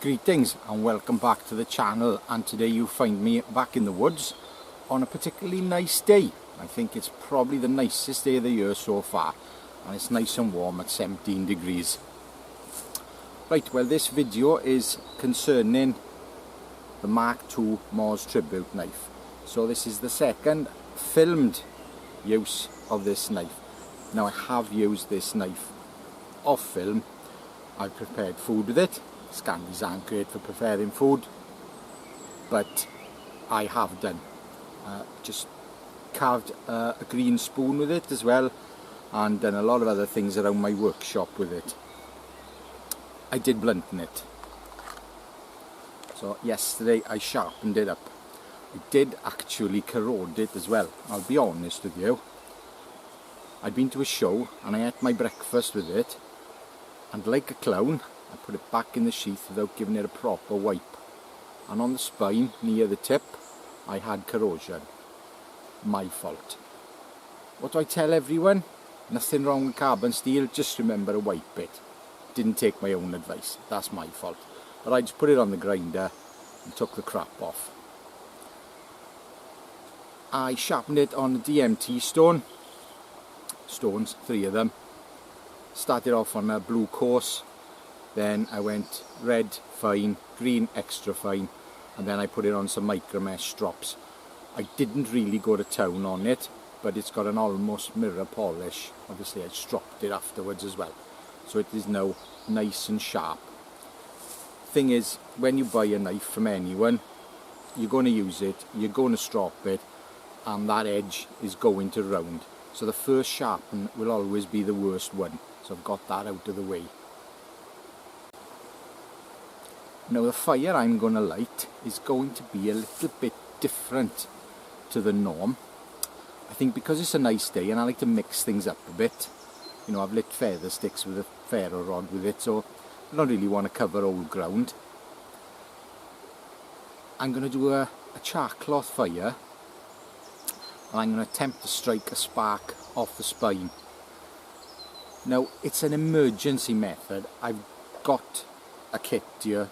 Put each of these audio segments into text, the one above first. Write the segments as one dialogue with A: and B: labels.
A: Greetings and welcome back to the channel, and today you find me back in the woods on a particularly nice day. I think it's probably the nicest day of the year so far, and it's nice and warm at 17 degrees. Right, well, this video is concerning the MK2 Mars tribute knife. So this is the second filmed use of this knife. Now, I have used this knife off film. I've prepared food with it. Scandis aren't great for preparing food, but I have done. Just carved a green spoon with it as well, and done a lot of other things around my workshop with it. I did blunten it. So yesterday I sharpened it up. I did actually corrode it as well. I'll be honest with you. I'd been to a show and I ate my breakfast with it, and like a clown I put it back in the sheath without giving it a proper wipe, and on the spine near the tip I had corrosion. My fault. What do I tell everyone? Nothing wrong with carbon steel, just remember to wipe it. Didn't take my own advice, that's my fault. But I just put it on the grinder and took the crap off. I sharpened it on the DMT stones, 3 of them. Started off on a blue coarse. Then I went red fine, green extra fine, and then I put it on some micro mesh drops. I didn't really go to town on it, but it's got an almost mirror polish. Obviously I stropped it afterwards as well, so it is now nice and sharp. Thing is, when you buy a knife from anyone, you're going to use it, you're going to strop it, and that edge is going to round. So the first sharpen will always be the worst one. So I've got that out of the way. Now the fire I'm going to light is going to be a little bit different to the norm. I think because it's a nice day and I like to mix things up a bit. You know, I've lit feather sticks with a ferro rod with it, so I don't really want to cover old ground. I'm going to do a char cloth fire, and I'm going to attempt to strike a spark off the spine. Now, it's an emergency method. I've got a kit here.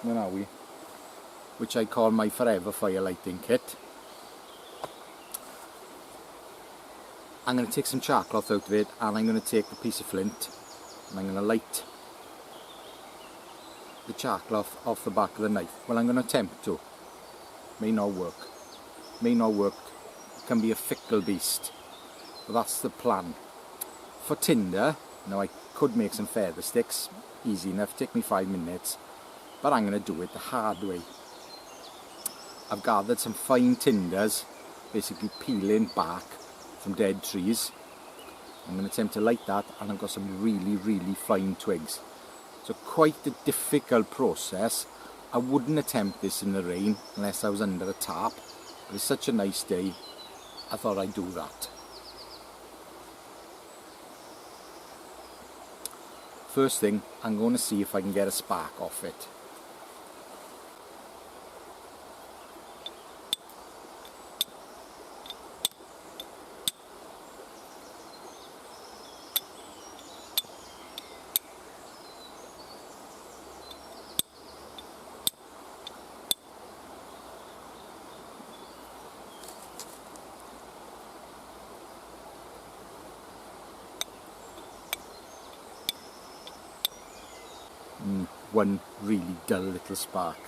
A: Where are we? Which I call my forever fire lighting kit. I'm going to take some char cloth out of it, and I'm going to take a piece of flint and I'm going to light the char cloth off the back of the knife. Well, I'm going to attempt to. May not work. May not work. It can be a fickle beast. But that's the plan. For tinder, now I could make some feather sticks. Easy enough, take me 5 minutes. But I'm going to do it the hard way. I've gathered some fine tinders, basically peeling bark from dead trees. I'm going to attempt to light that, and I've got some really fine twigs. So quite a difficult process. I wouldn't attempt this in the rain unless I was under a tarp, but it's such a nice day, I thought I'd do that. First thing, I'm going to see if I can get a spark off it. One really dull little spark.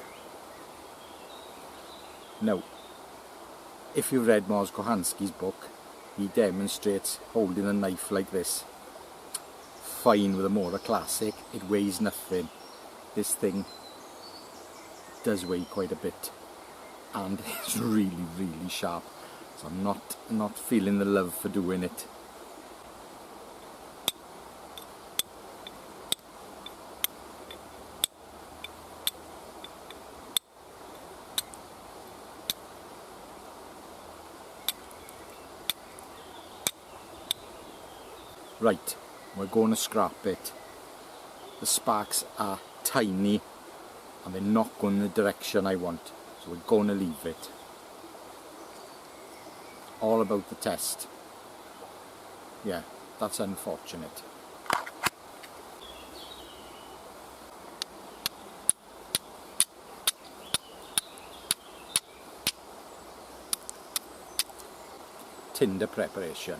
A: Now, if you've read KOCHANSKI's book, he demonstrates holding a knife like this. Fine with a Mora Classic, it weighs nothing. This thing does weigh quite a bit, and it's really sharp. So I'm not feeling the love for doing it. Right, we're going to scrap it. The sparks are tiny, and they're not going in the direction I want, so we're going to leave it. All about the test. Yeah, that's unfortunate. Tinder preparation.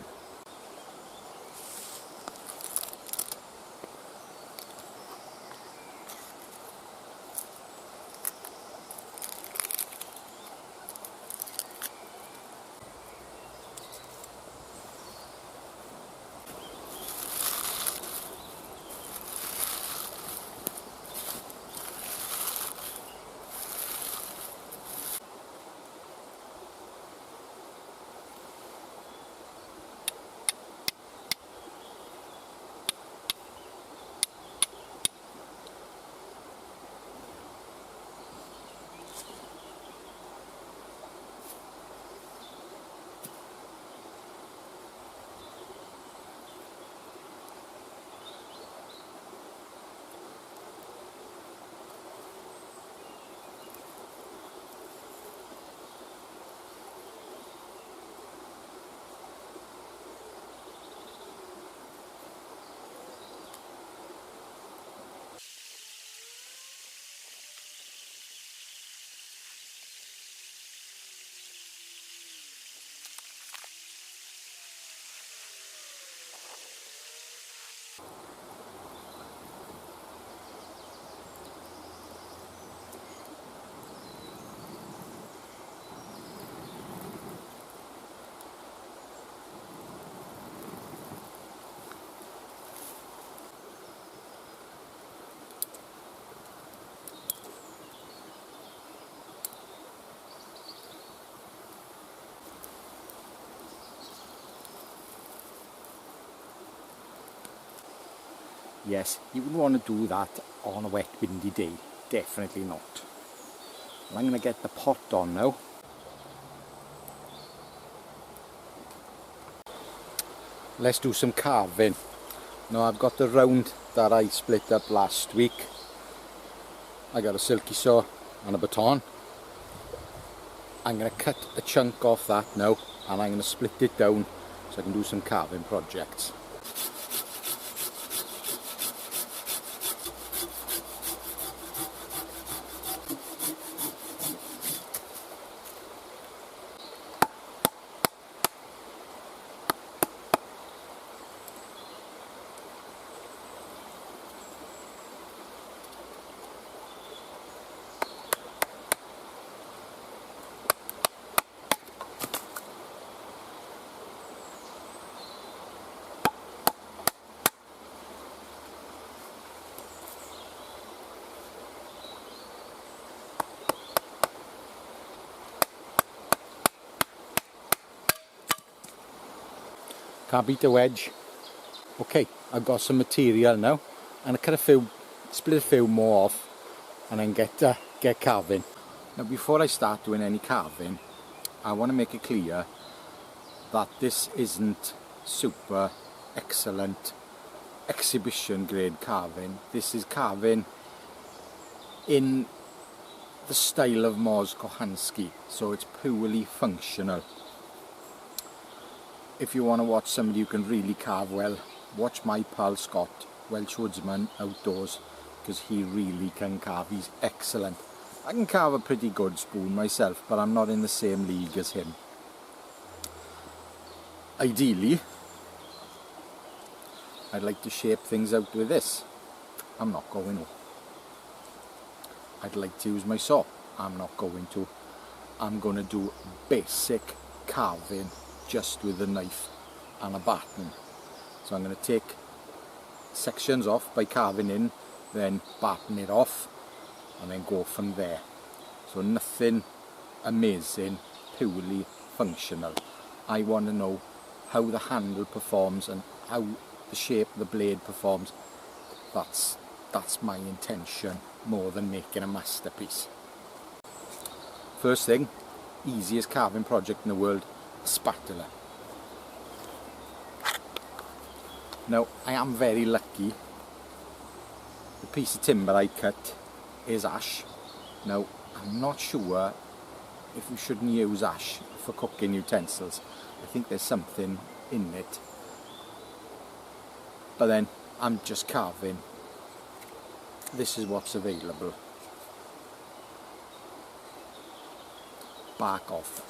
A: Yes, you wouldn't want to do that on a wet, windy day. Definitely not. And I'm going to get the pot on now. Let's do some carving. Now I've got the round that I split up last week. I got a silky saw and a baton. I'm going to cut a chunk off that now, and I'm going to split it down so I can do some carving projects. Can't beat a wedge. Okay, I've got some material now, and I cut split a few more off, and then get carving. Now before I start doing any carving, I want to make it clear that this isn't super excellent exhibition grade carving. This is carving in the style of KOCHANSKI, so it's purely functional. If you want to watch somebody who can really carve well, watch my pal Scott, Welsh woodsman outdoors, because he really can carve. He's excellent. I can carve a pretty good spoon myself, but I'm not in the same league as him. Ideally, I'd like to shape things out with this. I'm not going to. I'd like to use my saw. I'm not going to. I'm going to do basic carving just with a knife and a batten. So I'm going to take sections off by carving in, then batten it off, and then go from there. So nothing amazing, purely functional. I want to know how the handle performs and how the shape of the blade performs. That's my intention, more than making a masterpiece. First thing, easiest carving project in the world, spatula. Now I am very lucky. The piece of timber I cut is ash, Now, I'm not sure if we shouldn't use ash for cooking utensils. I think there's something in it. But then, I'm just carving. This is what's available. Bark off.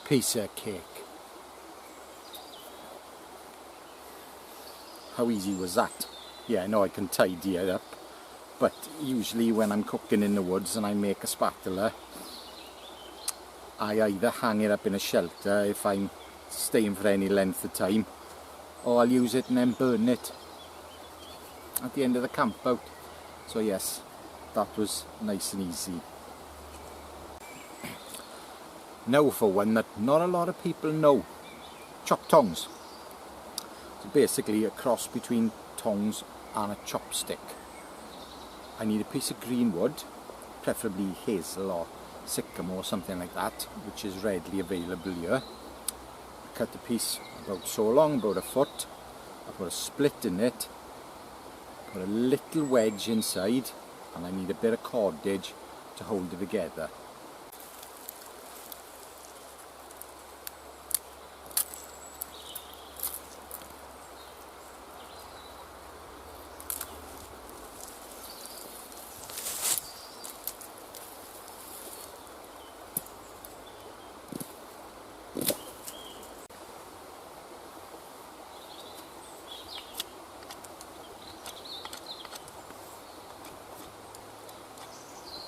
A: Piece of cake. How easy was that? Yeah, I know I can tidy it up, but usually when I'm cooking in the woods and I make a spatula, I either hang it up in a shelter if I'm staying for any length of time, or I'll use it and then burn it at the end of the camp out. So yes, that was nice and easy. Now for one that not a lot of people know, chop tongs. So basically a cross between tongs and a chopstick. I need a piece of green wood, preferably hazel or sycamore or something like that, which is readily available here. I cut the piece about so long, about a foot. I put a split in it, put a little wedge inside, and I need a bit of cordage to hold it together.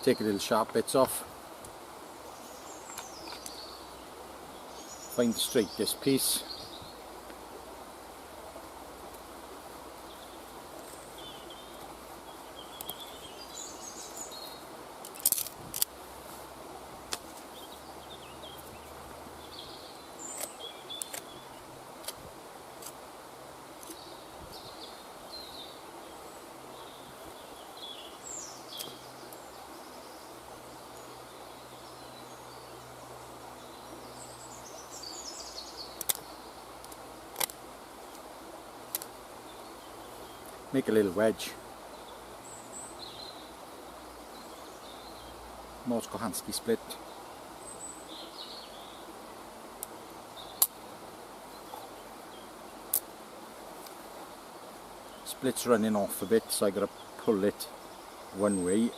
A: Take the little sharp bits off. Find the straightest piece. Make a little wedge. KOCHANSKI split. Split's running off a bit, so I gotta pull it one way.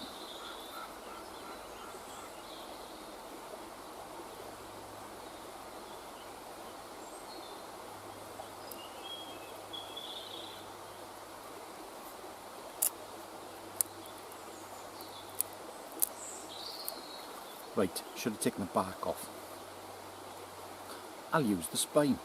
A: Right, should have taken the bark off. I'll use the spine.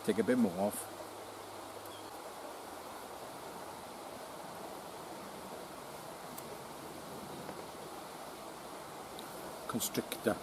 A: Take a bit more off. Constrictor.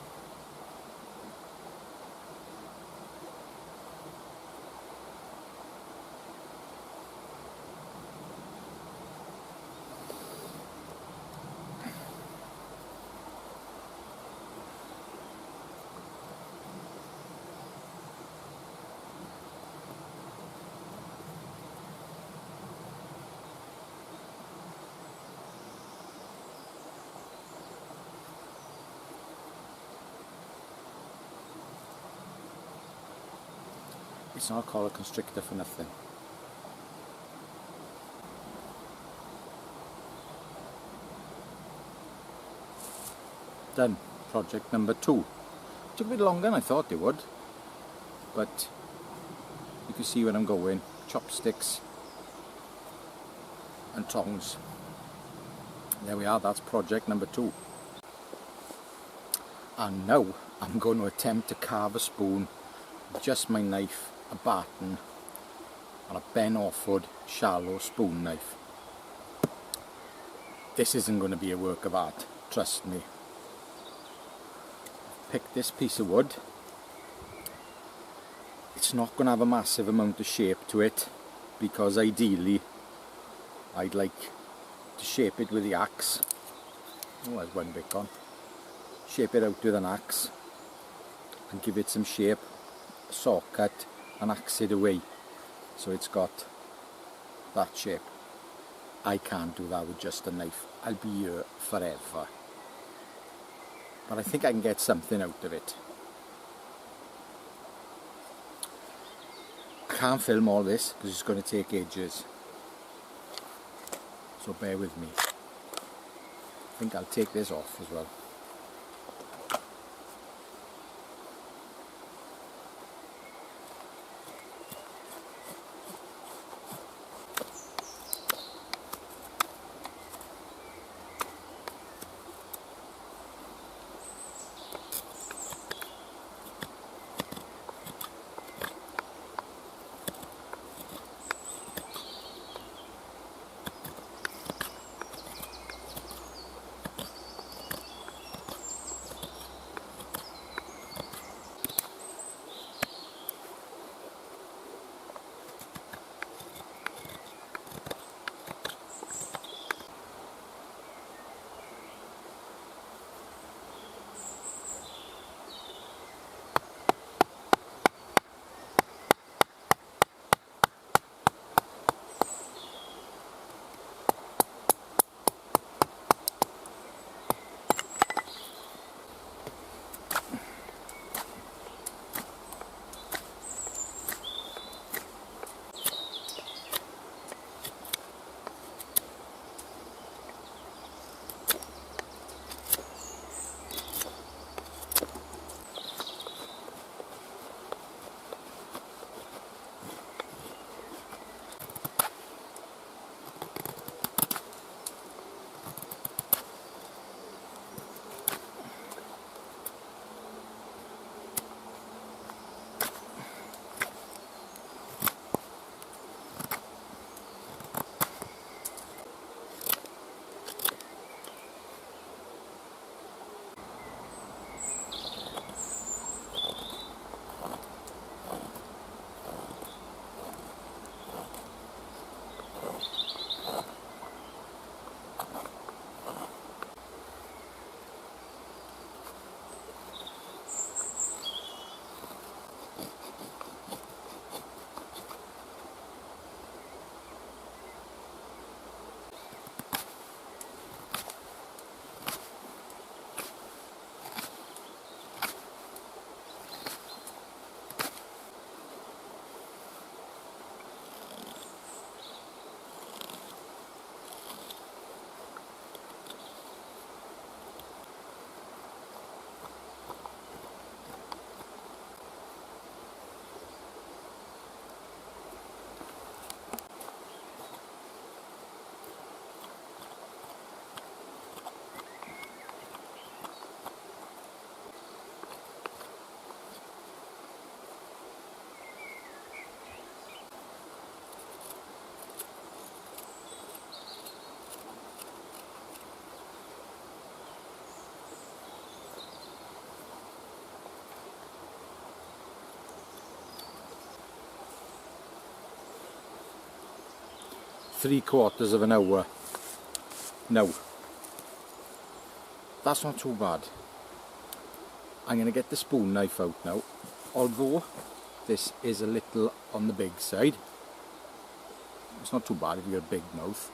A: It's not called a constrictor for nothing. Done. Project number 2. Took a bit longer than I thought it would, but you can see where I'm going. Chopsticks and tongs. There we are, that's project number 2. And now I'm going to attempt to carve a spoon with just my knife, a baton and a Ben Offord shallow spoon knife. This isn't going to be a work of art, trust me. Pick this piece of wood. It's not going to have a massive amount of shape to it, because ideally I'd like to shape it with the axe. Oh, there's one bit gone. Shape it out with an axe and give it some shape, saw cut and axe it away so it's got that shape. I can't do that with just a knife. I'll be here forever. But I think I can get something out of it. I can't film all this because it's going to take ages. So bear with me. I think I'll take this off as well. 3/4 of an hour. Now, that's not too bad. I'm going to get the spoon knife out now, although this is a little on the big side. It's not too bad if you've got a big mouth.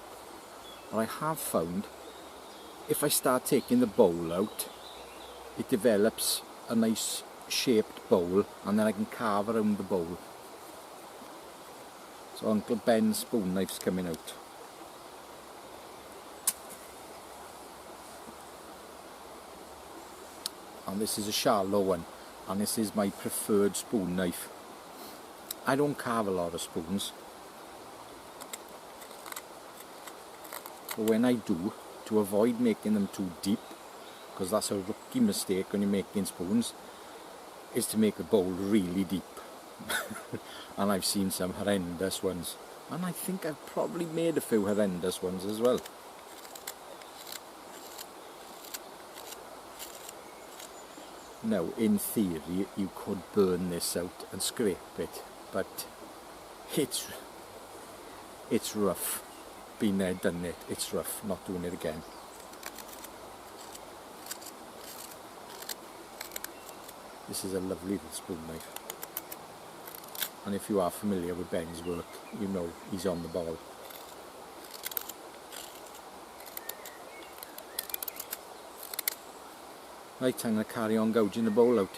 A: But I have found if I start taking the bowl out, it develops a nice shaped bowl, and then I can carve around the bowl. So Uncle Ben's spoon knife's coming out. And this is a shallow one, and this is my preferred spoon knife. I don't carve a lot of spoons, but when I do, to avoid making them too deep, because that's a rookie mistake when you're making spoons, is to make the bowl really deep. And I've seen some horrendous ones, and I think I've probably made a few horrendous ones as well. Now, in theory, you could burn this out and scrape it, but it's rough. Been there, done it. It's rough. Not doing it again. This is a lovely little spoon knife. And if you are familiar with Ben's work, you know he's on the ball. Right, I'm going to carry on gouging the bowl out.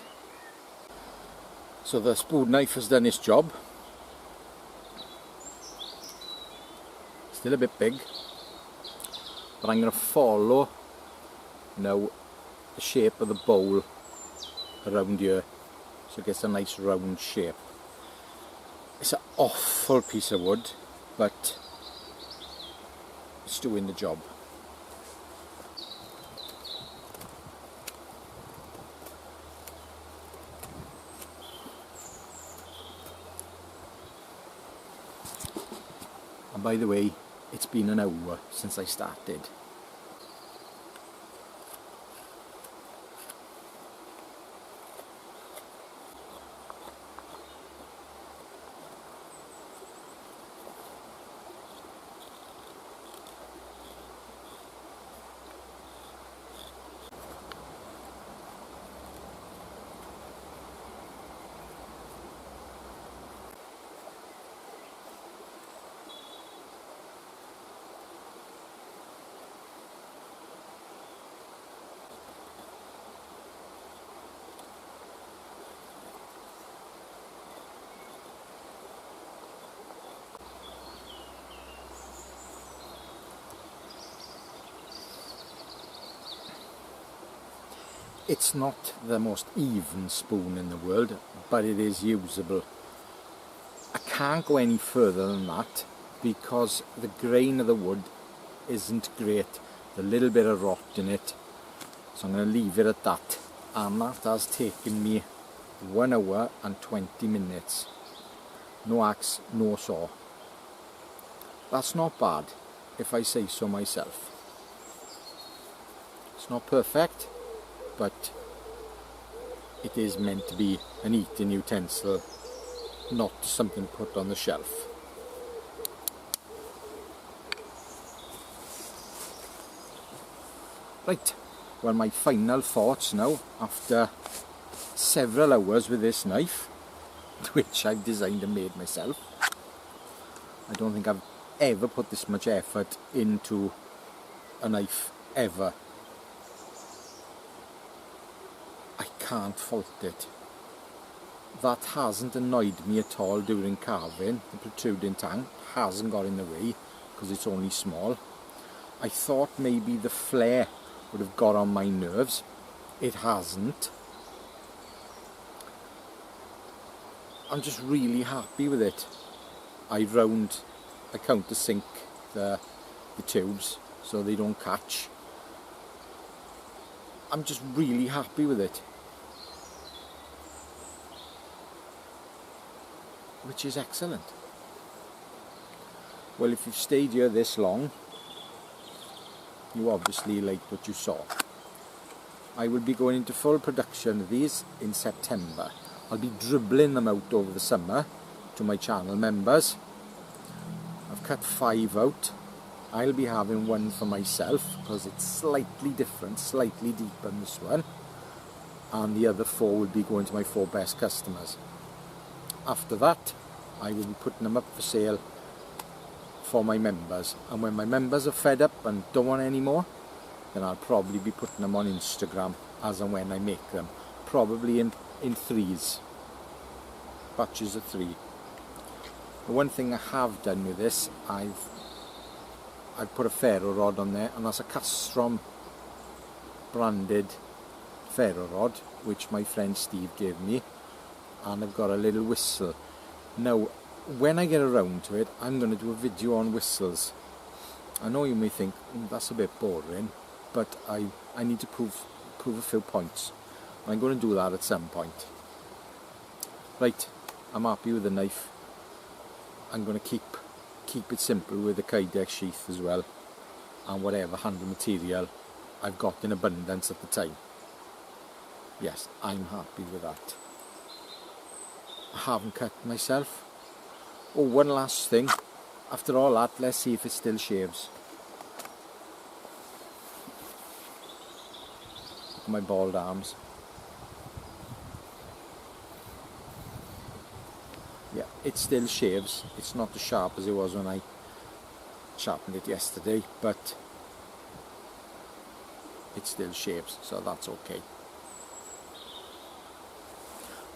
A: So the spoon knife has done its job. Still a bit big, but I'm going to follow now the shape of the bowl around here, so it gets a nice round shape. It's an awful piece of wood, but it's doing the job. And by the way, it's been an hour since I started. It's not the most even spoon in the world, but it is usable. I can't go any further than that because the grain of the wood isn't great. There's a little bit of rot in it, so I'm going to leave it at that. And that has taken me 1 hour and 20 minutes. No axe, no saw. That's not bad, if I say so myself. It's not perfect, but it is meant to be an eating utensil, not something put on the shelf. Right, well, my final thoughts now, after several hours with this knife, which I've designed and made myself. I don't think I've ever put this much effort into a knife, ever. I can't fault it. That hasn't annoyed me at all during carving. The protruding tang hasn't got in the way because it's only small. I thought maybe the flare would have got on my nerves. It hasn't. I'm just really happy with it. I countersink the tubes so they don't catch. I'm just really happy with it, which is excellent. Well, if you've stayed here this long, you obviously liked what you saw. I will be going into full production of these in September. I'll be dribbling them out over the summer to my channel members. I've cut 5 out. I'll be having one for myself because it's slightly different, slightly deeper than this one, and the other 4 will be going to my 4 best customers. After that, I will be putting them up for sale for my members, and when my members are fed up and don't want any more, then I'll probably be putting them on Instagram as and when I make them, probably in 3s, batches of 3. The one thing I have done with this, I've put a ferro rod on there, and that's a Castrom branded ferro rod which my friend Steve gave me, and I've got a little whistle. Now when I get around to it, I'm going to do a video on whistles. I know you may think that's a bit boring, but I need to prove a few points. I'm going to do that at some point. Right, I'm happy with the knife. I'm going to keep it simple with the Kydex sheath as well, and whatever handle material I've got in abundance at the time. Yes, I'm happy with that. I haven't cut myself. Oh, one last thing. After all that, let's see if it still shaves. Look at my bald arms. Yeah, it still shaves. It's not as sharp as it was when I sharpened it yesterday, but it still shaves, so that's okay.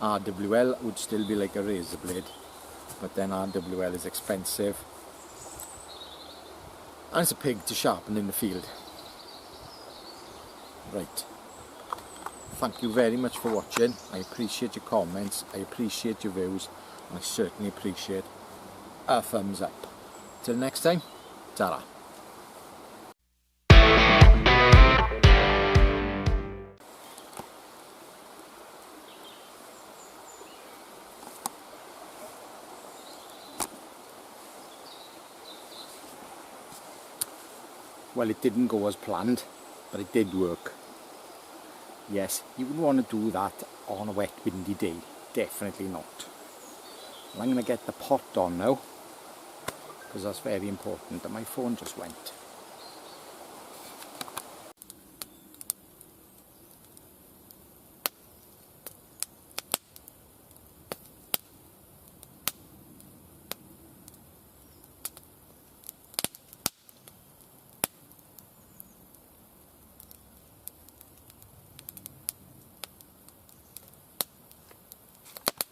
A: RWL would still be like a razor blade, but then RWL is expensive, and it's a pig to sharpen in the field. Right. Thank you very much for watching. I appreciate your comments, I appreciate your views, and I certainly appreciate a thumbs up. Till next time, ta-ra. Well, it didn't go as planned, but it did work. Yes, you wouldn't want to do that on a wet, windy day. Definitely not. Well, I'm going to get the pot on now, because that's very important, and my phone just went.